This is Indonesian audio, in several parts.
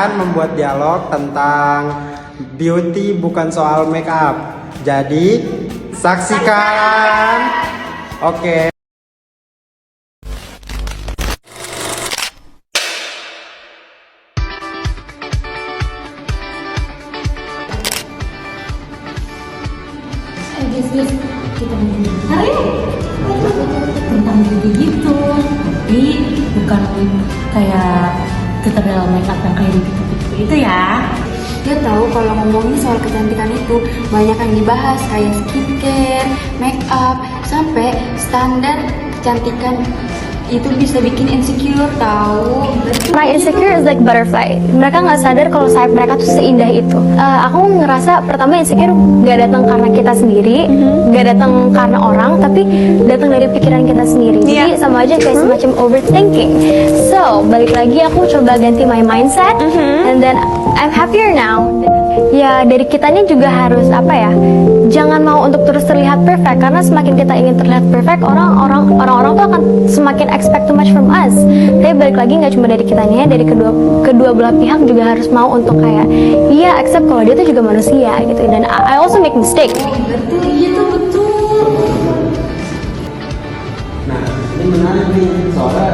akan membuat dialog tentang beauty bukan soal make up. Jadi, saksikan. Oke. Guys, kita bentar ya tentang beauty gitu, tapi bukan kayak tutorial makeup yang kayak gitu itu ya. Dia tahu kalau ngomongin soal kecantikan itu banyak yang dibahas kayak skincare, makeup, sampai standar kecantikan itu bisa bikin insecure tahu. My insecure is like butterfly. Mereka nggak sadar kalau sayap mereka tuh seindah itu. Aku ngerasa pertama insecure nggak datang karena kita sendiri, nggak datang karena orang, tapi datang dari pikiran kita sendiri. Jadi sama aja kayak semacam overthinking. So balik lagi aku coba ganti my mindset, and then I'm happier now. Ya dari kitanya juga harus apa ya? Jangan mau untuk terus terlihat perfect, karena semakin kita ingin terlihat perfect, orang-orang tuh akan semakin expect too much from us. Tapi balik lagi nggak cuma dari kitanya, dari kedua belah pihak juga harus mau untuk kayak iya accept kalau dia tuh juga manusia gitu. Dan I also make mistake. Betul, iya tuh betul. Nah, ini menarik nih, soalnya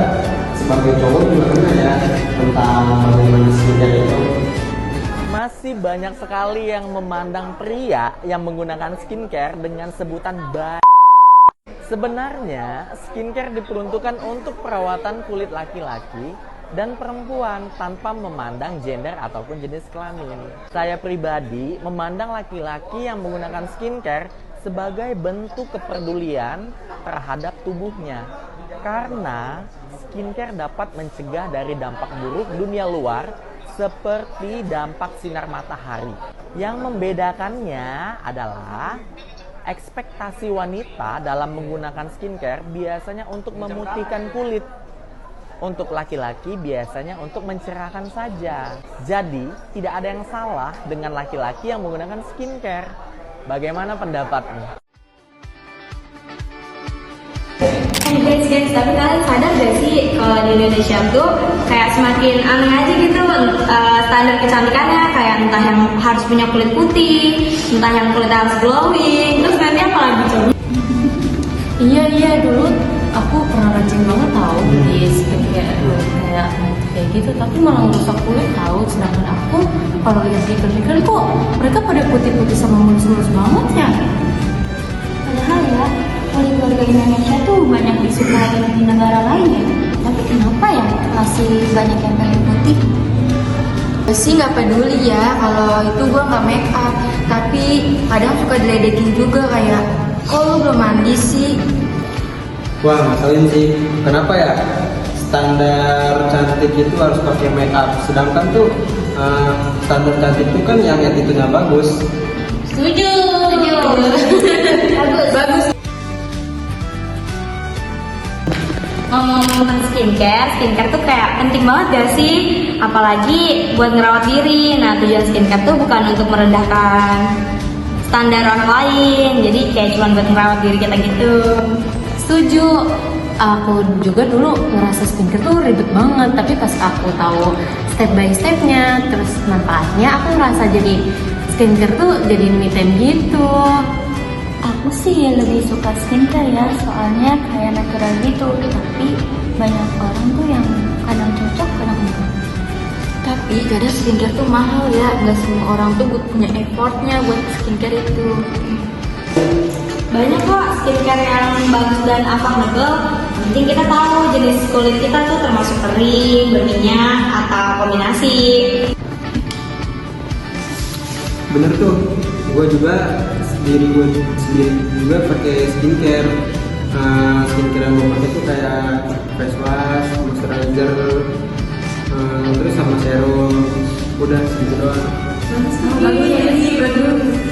sebagai cowok juga kena ya tentang bagaimana skincare itu. Masih banyak sekali yang memandang pria yang menggunakan skincare dengan sebutan Sebenarnya, skincare diperuntukkan untuk perawatan kulit laki-laki dan perempuan tanpa memandang gender ataupun jenis kelamin. Saya pribadi memandang laki-laki yang menggunakan skincare sebagai bentuk kepedulian terhadap tubuhnya. Karena skincare dapat mencegah dari dampak buruk dunia luar seperti dampak sinar matahari. Yang membedakannya adalah ekspektasi wanita dalam menggunakan skincare biasanya untuk memutihkan kulit. Untuk laki-laki biasanya untuk mencerahkan saja. Jadi, tidak ada yang salah dengan laki-laki yang menggunakan skincare. Bagaimana pendapatmu? Guys, tapi kalian sadar gak sih kalau di Indonesia tuh kayak semakin aneh aja gitu standar kecantikannya, kayak entah yang harus punya kulit putih, entah yang kulit harus glowing, terus nanti apa lagi coba? Iya dulu aku pernah rajin banget tahu di skincare kayak gitu, tapi malah ngerusak kulit tahu. Sedangkan aku kalau lihat di iklan kok mereka pada putih-putih sama mulus-mulus banget ya. Padahal ya kulit warga Indonesia tuh banyak disukai di negara lain ya, tapi kenapa ya masih banyak yang pengen putih? Sih nggak peduli ya kalau itu gue nggak make up, tapi kadang suka diledekin juga kayak, kok lu belum mandi sih? Wah, masalin sih. Kenapa ya? Standar cantik itu harus pakai make up. Sedangkan tuh standar cantik itu kan yang attitude-nya bagus. Setuju. Bagus. Ngomong-ngomong tentang skincare tuh kayak penting banget gak sih? Apalagi buat ngerawat diri. Nah, tujuan skincare tuh bukan untuk merendahkan standar orang lain, jadi kayak cuma buat ngerawat diri kita gitu. Setuju. Aku juga dulu ngerasa skincare tuh ribet banget, tapi pas aku tahu step by stepnya, terus manfaatnya, aku ngerasa jadi skincare tuh jadi me time gitu. Aku sih lebih suka skincare ya, soalnya kayak natural gitu. Tapi banyak orang tuh yang kadang cocok, kadang enggak. Tapi kadang skincare tuh mahal ya, nggak semua orang tuh punya effortnya buat skincare itu. Banyak kok skincare yang bagus dan affordable. Penting kita tahu jenis kulit kita tuh termasuk kering, berminyak, atau kombinasi. Bener tuh, gue juga sendiri juga pakai skincare. Skincare yang gue pakai tuh kayak face wash, moisturizer, terus sama serum. Udah segitu doang. Bagus.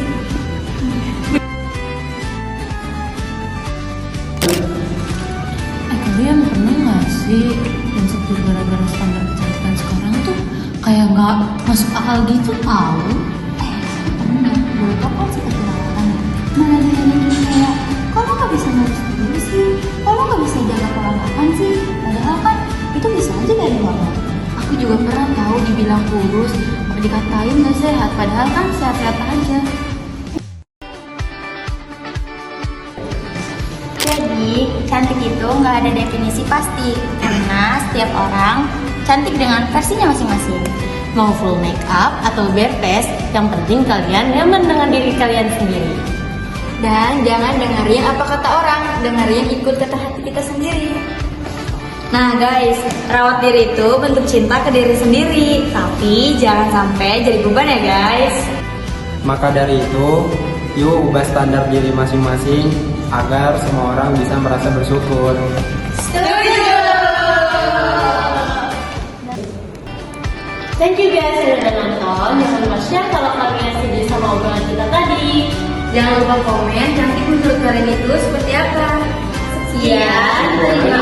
Kalian pernah nggak sih insecure gara-gara standar kecantikan sekarang tuh kayak nggak masuk akal gitu tahu? Pernah, dulu kapan sih keperawatan? Malah diledekin kayak, kok lo gak bisa ngurus diri sih? Kok lo gak bisa jaga pola makan sih? Padahal kan itu bisa aja dari mama. Aku juga pernah tahu di dibilang kurus, dikatain gak sehat, padahal kan sehat-sehat aja. Jadi, cantik itu nggak ada definisi pasti, karena setiap orang cantik dengan versinya masing-masing. Mau full make up atau bare face, yang penting kalian nyaman dengan diri kalian sendiri. Dan jangan dengerin apa kata orang, dengerin ikut kata hati kita sendiri. Nah guys, rawat diri itu bentuk cinta ke diri sendiri, tapi jangan sampai jadi beban ya guys. Maka dari itu, yuk ubah standar diri masing-masing agar semua orang bisa merasa bersyukur. Thank you guys yang udah nonton. Jangan lupa share kalau kalian setuju sama obrolan kita tadi. Jangan lupa komen cantik menurut kalian itu seperti apa. Sekian, terima